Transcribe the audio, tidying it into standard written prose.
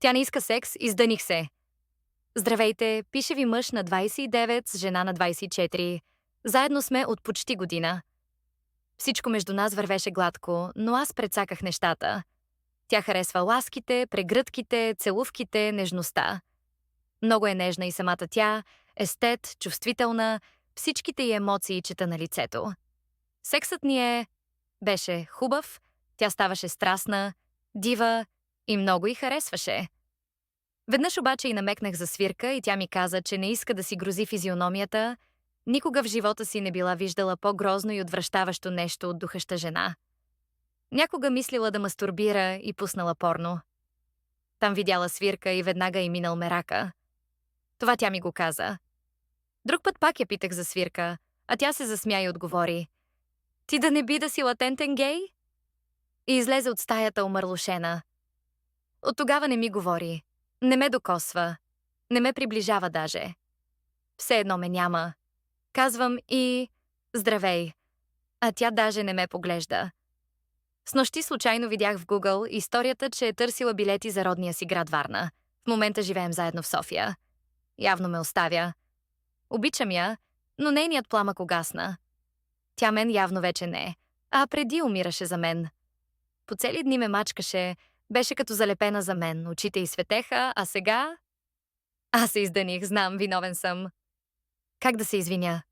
Тя не иска секс, издъних се. Здравейте, пише ви мъж на 29 с жена на 24. Заедно сме от почти година. Всичко между нас вървеше гладко, но аз прецаках нещата. Тя харесва ласките, прегръдките, целувките, нежността. Много е нежна и самата тя, естет, чувствителна, всичките й емоции чета на лицето. Сексът ни беше хубав, тя ставаше страстна, дива и много й харесваше. Веднъж обаче й намекнах за свирка и тя ми каза, че не иска да си грози физиономията. Никога в живота си не била виждала по-грозно и отвращаващо нещо от духаща жена. Някога мислила да мастурбира и пуснала порно. Там видяла свирка и веднага й минал мерака. Това тя ми го каза. Друг път пак я питах за свирка, а тя се засмя и отговори: "Ти да не би да си латентен гей?" И излезе от стаята омърлошена. От тогава не ми говори, не ме докосва, не ме приближава даже. Все едно ме няма. Казвам и "Здравей", а тя даже не ме поглежда. Снощи случайно видях в Google историята, че е търсила билети за родния си град Варна. В момента живеем заедно в София. Явно ме оставя. Обичам я, но нейният пламък угасна. Тя мен явно вече не, а преди умираше за мен. По цели дни ме мачкаше, беше като залепена за мен, очите й светеха, а сега... Аз се издъних, знам, виновен съм. Как да се извиня?